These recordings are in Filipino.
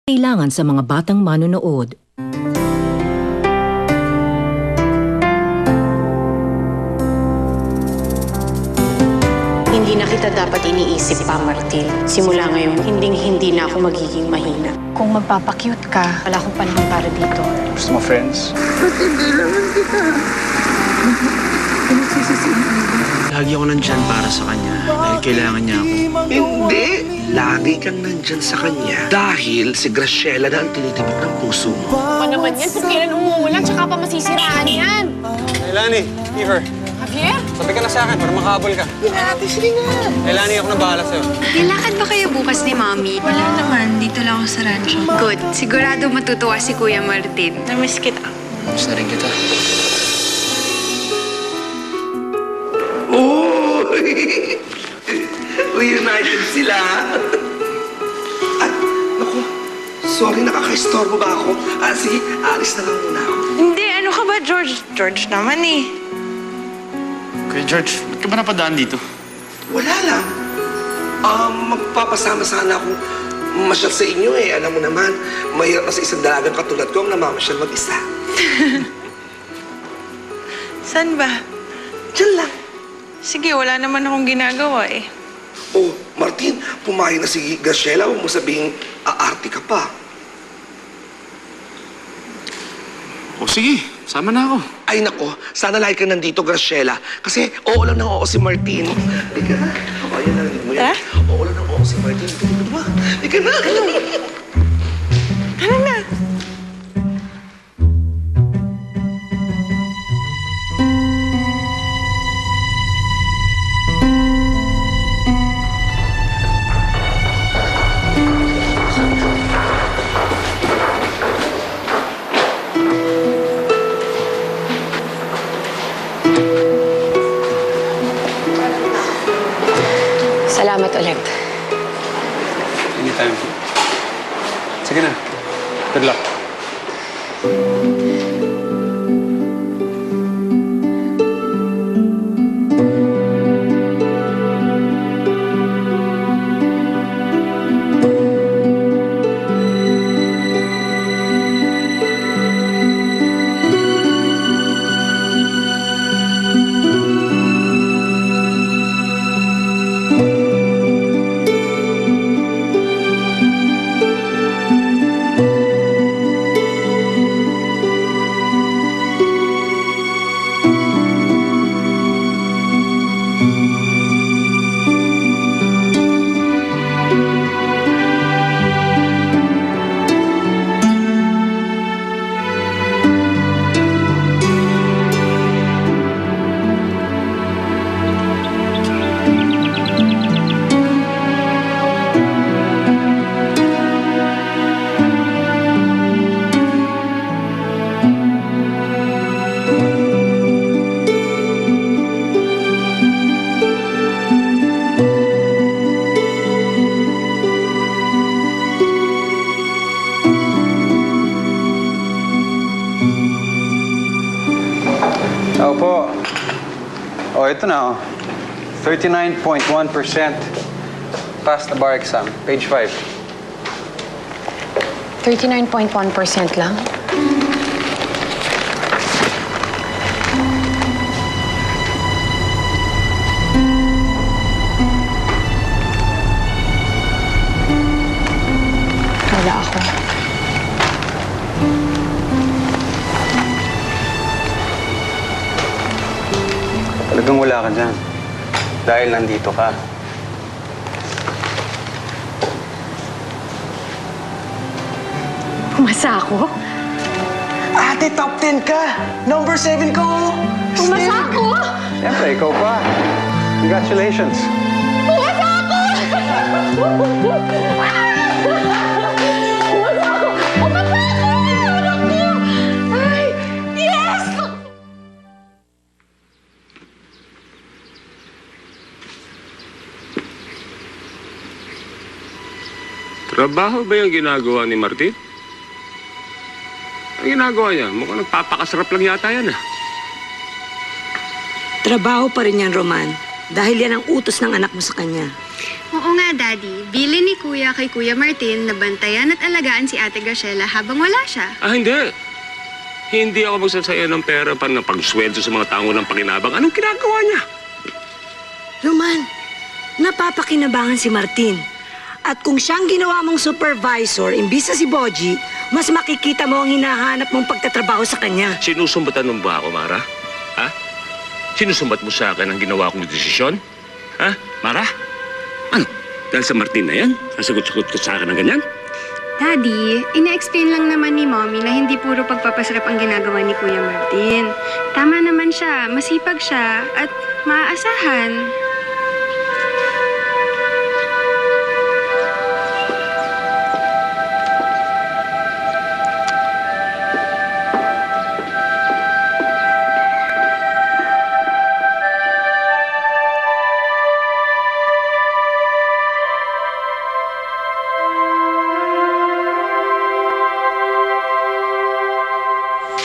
Kailangan sa mga batang manonood. Hindi na kita dapat iniisip pa, Martil. Simula ngayon, hindi na ako magiging mahina. Kung magpapakyut ka, wala akong panahon para dito. Gusto mo friends? Lagi ako nandyan para sa kanya dahil kailangan niya ako. Hindi! Lagi kang nandyan sa kanya dahil si Graciela na ang tinitibok ng puso mo. Ano naman yan? Kung kailan umuulan, tsaka pa masisiraan yan. Hey, Lani, Fever. Javier? Sabi ka na sa akin para makahabol ka. Sige nga. Hey, Lani, ako na bahala sa'yo. Nilakad ba kayo bukas ni Mami? Wala naman. Dito lang ako sa rancho. Good. Sigurado matutuwa si Kuya Martin. Namiss kita. Gusto rin kita. Uy! Reunited sila. At, naku, sorry, nakaka-istorbo ba ako? Sige, alis na lang muna ako. Hindi, ano ka ba, George? George naman eh. Kuya George, ba't ka ba napadaan dito? Wala lang. Magpapasama sana ako masyal sa inyo eh. Alam mo naman, mahirap na sa isang dalagang katulad ko ang namamasyal mag-isa. Saan ba? Diyan lang. Sige, wala naman akong ginagawa eh. Oh, Martin, pumayag na si Graciela. Huwag mo sabihin, aarte ka pa. O sige, sama na ako. Ay nako, sana lagi ka nandito, Graciela. Kasi oo lang ng oo si Martin. Ika na. Ayan na, mo yan. Oo lang ng oo si Martin. Ika na. Ano na? Salamat ulit. Anytime. Sige na. Good luck. Tao po. Ito na, 39.1%. Pass the bar exam. Page 5. 39.1% lang? Wala ako. Talagang wala ka dyan. Dahil nandito ka. Pumasa ako? Ate, top 10 ka. Number 7 ka, oh. Pumasa ako? Siyempre, ikaw pa. Congratulations. Pumasa ako! Pumasa ako! Pumasa ako! Anak ko! Ay! Yes! Trabaho ba yung ginagawa ni Martin? Ang ginagawa niya, mukhang nagpapakasarap lang yata yan ah. Trabaho pa rin yan, Roman. Dahil yan ang utos ng anak mo sa kanya. Oo nga nga, Daddy. Bili ni Kuya kay Kuya Martin na bantayan at alagaan si Ate Graciela habang wala siya. Ah, hindi. Hindi ako magsasaya ng pera para ng pagsweldo sa mga tao ng pakinabang. Anong ginagawa niya? Roman, napapakinabangan si Martin. At kung siyang ginawa mong supervisor, imbis na si Boji, mas makikita mo ang hinahanap mong pagtatrabaho sa kanya. Sinusumbatan mo ba ako, Mara? Ha? Sinusumbat mo sa akin ang ginawa kong desisyon? Ha? Mara? Ano? Dahil sa Martin na yan? Sasagot-sagot ka sa akin ng ganyan? Daddy, ina-explain lang naman ni Mommy na hindi puro pagpapasarap ang ginagawa ni Kuya Martin. Tama naman siya, masipag siya, at maaasahan.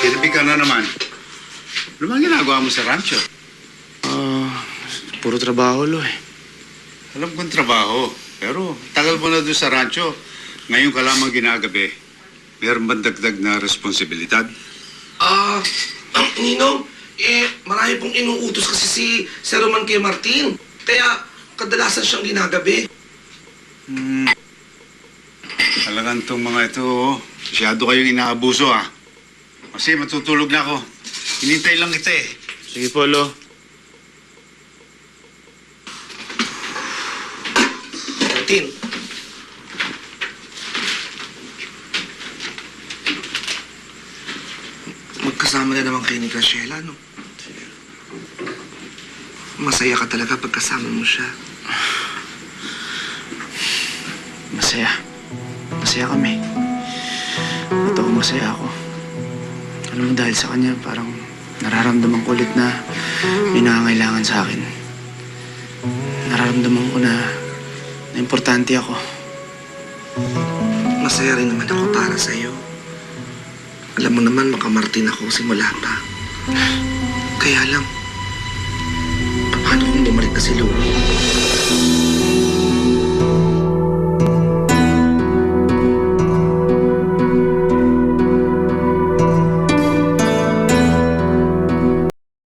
Kirby ka na naman. Ano bang ginagawa mo sa rancho? Puro trabaho, Lo eh. Alam kong trabaho, pero tagal mo na doon sa rancho. Ngayon ka lamang ginagabi. Meron bang dagdag na responsibilidad? Ninong, marami pong inuutos kasi si Sir Roman kay Martin. Kaya kadalasan siyang ginagabi. Talagang itong mga ito, masyado kayong inaabuso Kasi matutulog na ako. Hinintay lang kita eh. Sige po, Lo. Martin. Magkasama na naman kayo ni Graciela, no? Masaya ka talaga pagkasama mo siya. Masaya. Masaya kami. Totoo, masaya ako. Alam mo, dahil sa kanya, parang nararamdaman ko ulit na may nangangailangan sa akin. Nararamdaman ko na importante ako. Masaya rin naman ako para sa'yo. Alam mo naman, makamartin ako simula pa. Kaya lang, paano kung bumalik na si Louie?